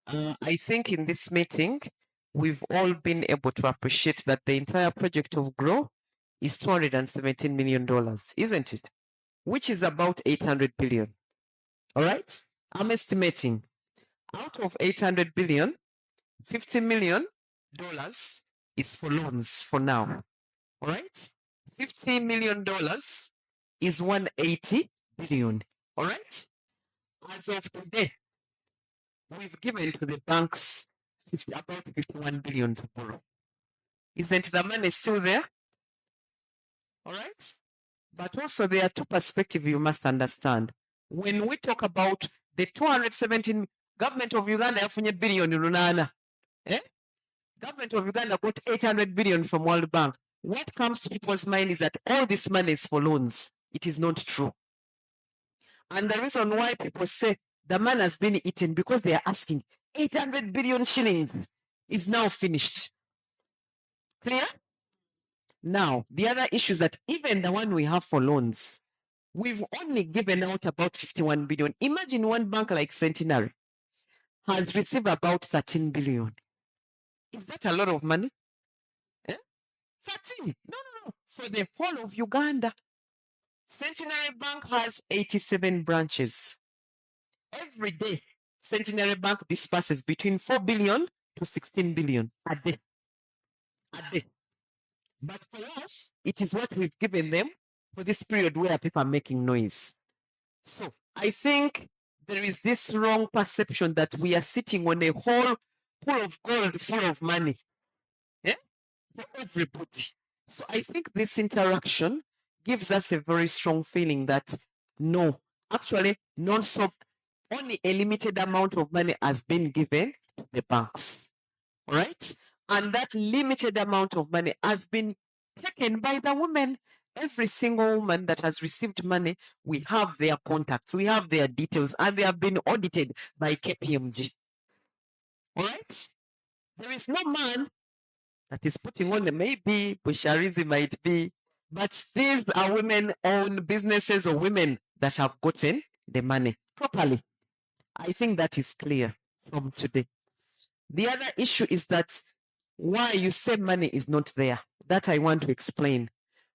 I think in this meeting, we've all been able to appreciate that the entire project of Grow is $217 million, isn't it? Which is about 800 billion. All right? I'm estimating out of 800 billion, $50 million is for loans for now. All right? $50 million is 180 billion. All right? As of today, we've given to the banks about 51 billion to borrow. Isn't the money still there? All right. But also, there are two perspectives you must understand. When we talk about the 217, government of Uganda yafunye billion runana. Eh? Government of Uganda got 800 billion from World Bank. What comes to people's mind is that all this money is for loans. It is not true. And the reason why people say the man has been eaten because they are asking 800 billion shillings is now finished. Clear? Now, the other issue is that even the one we have for loans, we've only given out about 51 billion. Imagine one bank like Centenary has received about 13 billion. Is that a lot of money? Eh? 13? No. For the whole of Uganda, Centenary Bank has 87 branches. Every day, Centenary Bank disperses between 4 billion to 16 billion a day. A day. But for us, it is what we've given them for this period where people are making noise. So I think there is this wrong perception that we are sitting on a whole pool of gold full of money, for everybody. So I think this interaction gives us a very strong feeling that no, actually, not so, only a limited amount of money has been given to the banks. All right? And that limited amount of money has been taken by the women. Every single woman that has received money, we have their contacts, we have their details, and they have been audited by KPMG. All right? There is no man that is putting on, maybe Busharizi might be, but these are women-owned businesses or women that have gotten the money properly. I think that is clear from today. The other issue is that why you say money is not there. That I want to explain.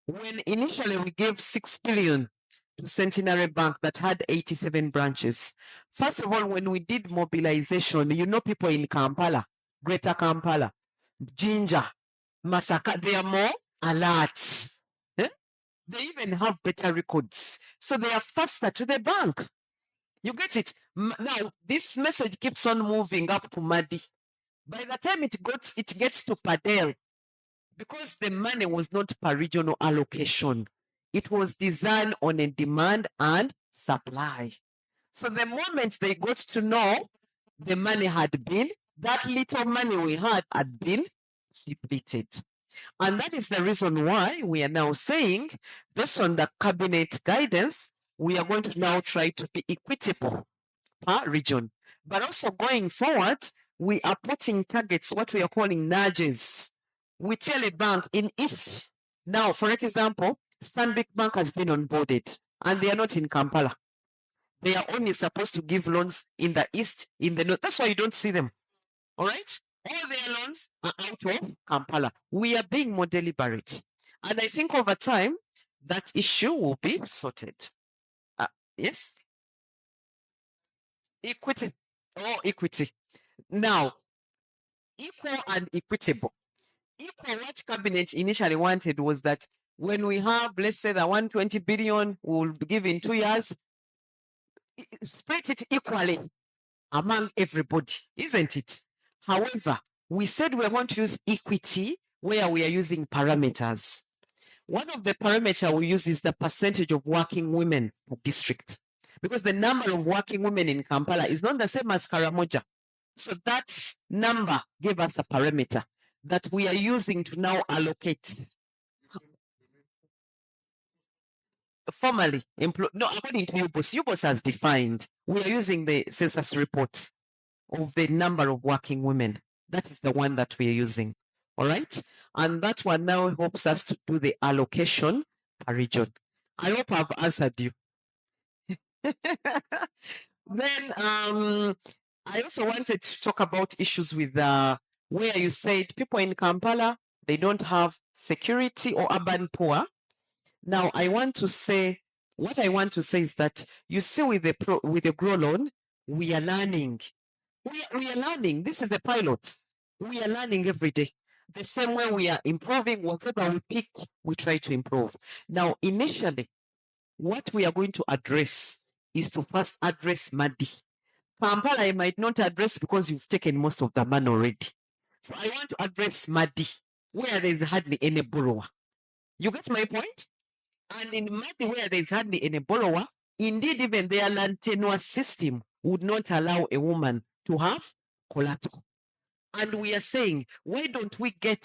When initially we gave 6 billion to Centenary Bank that had 87 branches, first of all, when we did mobilization, people in Kampala, Greater Kampala, Jinja, Masaka, they are more alert. They even have better records. So they are faster to the bank. You get it? Now, this message keeps on moving up to Madi. By the time it gets to Padel, because the money was not per regional allocation, it was designed on a demand and supply. So the moment they got to know the money had been, that little money we had been depleted. And that is the reason why we are now saying, based on the cabinet guidance, we are going to now try to be equitable per region. But also going forward, we are putting targets, what we are calling nudges. We tell a bank in East, now, for example, Stanbic Bank has been onboarded and they are not in Kampala. They are only supposed to give loans in the East, in the North. That's why you don't see them. All right? All their loans are out of Kampala. We are being more deliberate. And I think over time, that issue will be sorted. Yes? Equity. Equity. Now, equal and equitable. Equal, what cabinet initially wanted was that when we have, let's say, the 120 billion will be given 2 years, split it equally among everybody, isn't it? However, we said we're going to use equity where we are using parameters. One of the parameters we use is the percentage of working women per district, because the number of working women in Kampala is not the same as Karamoja. So that number gave us a parameter that we are using to now allocate. Formally, according to UBOS has defined, we are using the census report of the number of working women. That is the one that we are using. All right. And that one now helps us to do the allocation per region. I hope I've answered you. Then I also wanted to talk about issues with where you said people in Kampala, they don't have security or urban poor. Now, I want to say, what I want to say is that you see with the Grow Loan, we are learning. We are learning. This is the pilot. We are learning every day. The same way we are improving, whatever we pick, we try to improve. Now, initially, what we are going to address is to first address Madi. Kampala, I might not address because you've taken most of the money already. So I want to address Madi, where there is hardly any borrower. You get my point? And in Madi, where there is hardly any borrower, indeed, even their land tenure system would not allow a woman to have collateral. And we are saying, why don't we get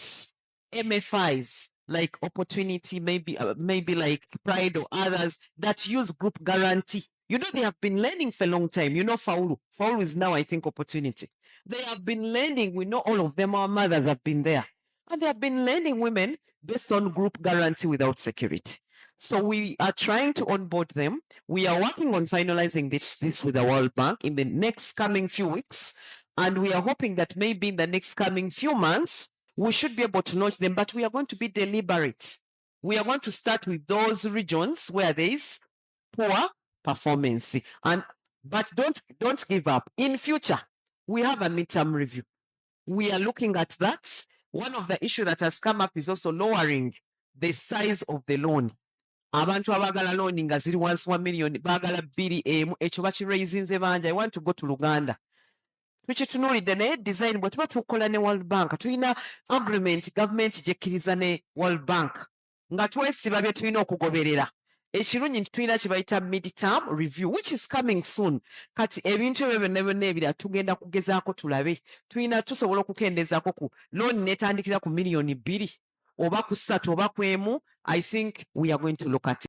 MFIs like Opportunity, maybe like Pride or others that use group guarantee? You know, they have been learning for a long time. You know, Faulu is now, I think, Opportunity. They have been learning. We know all of them. Our mothers have been there. And they have been learning women based on group guarantee without security. So we are trying to onboard them. We are working on finalizing this with the World Bank in the next coming few weeks. And we are hoping that maybe in the next coming few months, we should be able to launch them, but we are going to be deliberate. We are going to start with those regions where there is poor performance. But don't give up. In future, we have a midterm review. We are looking at that. One of the issues that has come up is also lowering the size of the loan. Abantu abagala loan nga ziri wansi wa million bagala 2 emu ekyo bakiraisinze bangi. I want to go to Luganda. Tukitunuulidde naye design bwe tuba tukola ne World Bank tulina agreement government gyekkiriza ne World Bank nga twesiba bye tulina okugoberera. Ekirungi nti tulina kye bayita mid-term review which is coming soon. Kati ebintu ebyo byonna byonna ebira tugenda kugezaako tulabe tulina tusobola okukendeezaako ku loan netandikira ku million 2 oba ku 3 oba ku emu. I think we are going to look at it.